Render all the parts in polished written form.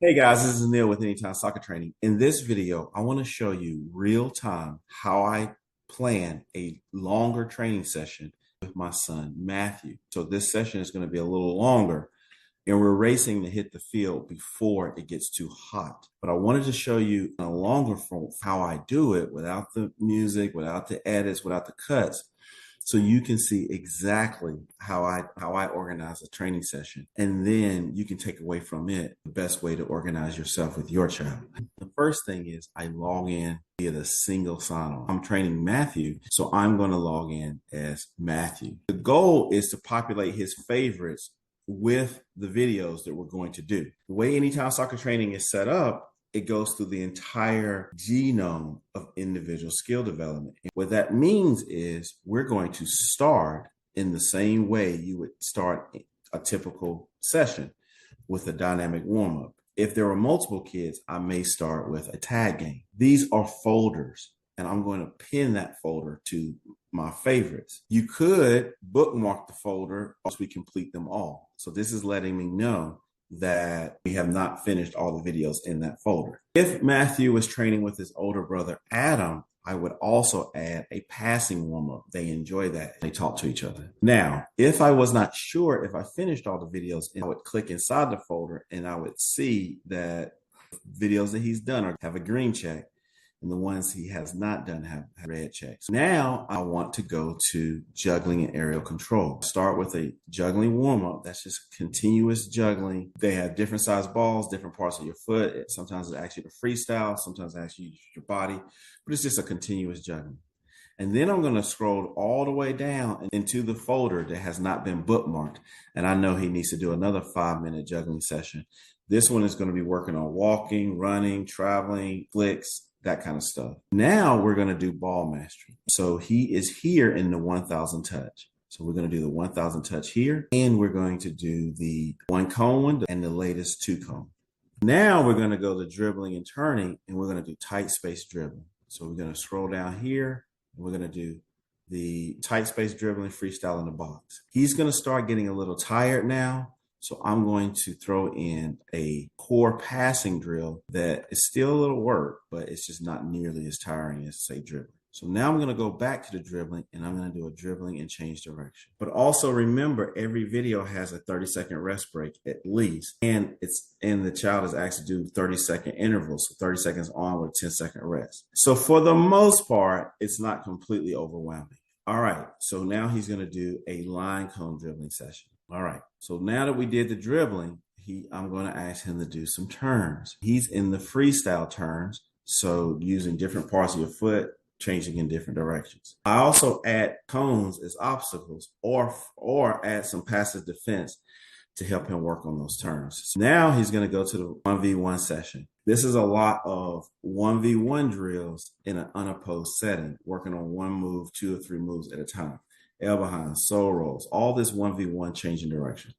Hey guys, this is Neil with Anytime Soccer Training. In this video, I want to show you real time how I plan a longer training session with my son, Matthew. So this session is going to be a little longer and we're racing to hit the field before it gets too hot. But I wanted to show you in a longer form how I do it without the music, without the edits, without the cuts. So you can see exactly how I organize a training session. And then you can take away from it the best way to organize yourself with your child. The first thing is I log in via the single sign-on. I'm training Matthew, so I'm going to log in as Matthew. The goal is to populate his favorites with the videos that we're going to do. The way Anytime Soccer Training is set up, it goes through the entire genome of individual skill development. And what that means is we're going to start in the same way you would start a typical session with a dynamic warm-up. If there are multiple kids, I may start with a tag game. These are folders, and I'm going to pin that folder to my favorites. You could bookmark the folder once we complete them all. So this is letting me know that we have not finished all the videos in that folder. If Matthew was training with his older brother, Adam, I would also add a passing warm-up. They enjoy that. They talk to each other. Now, if I was not sure if I finished all the videos, I would click inside the folder and I would see that videos that he's done have a green check and the ones he has not done have red checks. Now I want to go to juggling and aerial control. Start with a juggling warm-up. That's just continuous juggling. They have different size balls, different parts of your foot. Sometimes it asks you to freestyle, sometimes it asks you to use your body, but it's just a continuous juggling. And then I'm going to scroll all the way down into the folder that has not been bookmarked. And I know he needs to do another 5-minute juggling session. This one is going to be working on walking, running, traveling, flicks, that kind of stuff. Now we're going to do ball mastery. So he is here in the 1000 touch. So we're going to do the 1000 touch here, and we're going to do the 1 cone one and the latest 2 cone. Now we're going to go to dribbling and turning, and we're going to do tight space dribbling. So we're going to scroll down here, and we're going to do the tight space dribbling freestyle in the box. He's going to start getting a little tired now. So I'm going to throw in a core passing drill that is still a little work, but it's just not nearly as tiring as, say, dribbling. So now I'm going to go back to the dribbling, and I'm going to do a dribbling and change direction. But also remember, every video has a 30-second rest break at least, and the child is asked to do 30-second intervals, so 30 seconds on with 10-second rest. So for the most part, it's not completely overwhelming. All right, so now he's going to do a line cone dribbling session. All right, so now that we did the dribbling, I'm going to ask him to do some turns. He's in the freestyle turns, so using different parts of your foot, changing in different directions. I also add cones as obstacles or add some passive defense to help him work on those turns. So now he's going to go to the 1v1 session. This is a lot of 1v1 drills in an unopposed setting, working on one move, 2 or 3 moves at a time. L behind, soul rolls, all this 1v1 changing direction.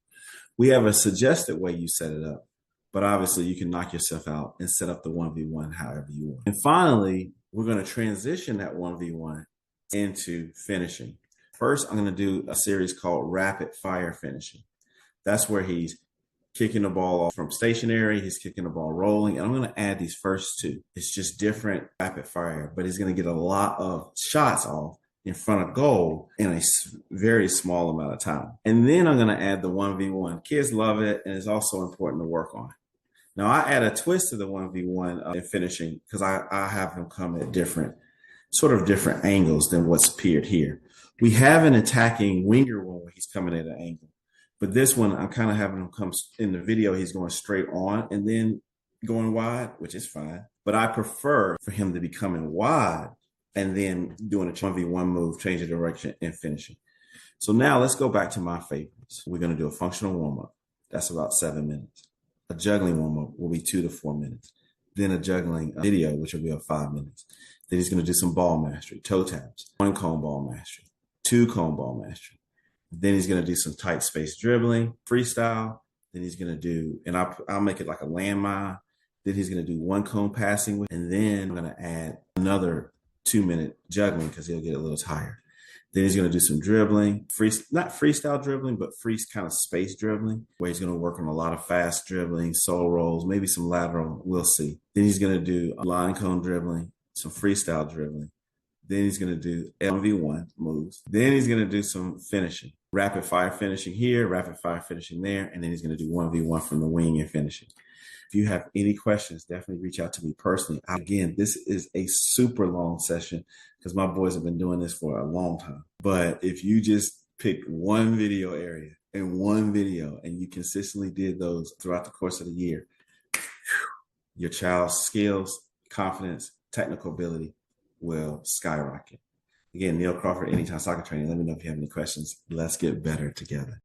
We have a suggested way you set it up, but obviously you can knock yourself out and set up the 1v1 however you want. And finally, we're going to transition that 1v1 into finishing. First, I'm going to do a series called rapid fire finishing. That's where he's kicking the ball off from stationary, he's kicking the ball rolling, and I'm going to add these first 2. It's just different rapid fire, but he's going to get a lot of shots off in front of goal in a very small amount of time. And then I'm going to add the 1v1. Kids love it, and it's also important to work on. Now, I add a twist to the 1v1 in finishing because I have him come at different angles than what's appeared here. We have an attacking winger one where he's coming at an angle. But this one, I'm kind of having him come in the video, he's going straight on and then going wide, which is fine. But I prefer for him to be coming wide and then doing a 1v1 move, changing direction, and finishing. So now let's go back to my favorites. We're going to do a functional warm-up. That's about 7 minutes. A juggling warm-up will be 2 to 4 minutes. Then a juggling video, which will be about 5 minutes. Then he's going to do some ball mastery, toe taps, 1 cone ball mastery, 2 cone ball mastery. Then he's going to do some tight space dribbling, freestyle. Then he's going to do, and I'll make it like a landmine. Then he's going to do 1 cone passing, and then I'm going to add another 2-minute juggling because he'll get a little tired. Then he's going to do some dribbling, not freestyle dribbling, but free kind of space dribbling, where he's going to work on a lot of fast dribbling, solo rolls, maybe some lateral. We'll see. Then he's going to do line cone dribbling, some freestyle dribbling. Then he's going to do L1v1 moves. Then he's going to do some finishing, rapid fire finishing here, rapid fire finishing there. And then he's going to do 1v1 from the wing and finishing. If you have any questions, definitely reach out to me personally. Again, this is a super long session because my boys have been doing this for a long time. But if you just pick one video area and one video and you consistently did those throughout the course of the year, your child's skills, confidence, technical ability will skyrocket. Again, Neil Crawford, Anytime Soccer Training. Let me know if you have any questions. Let's get better together.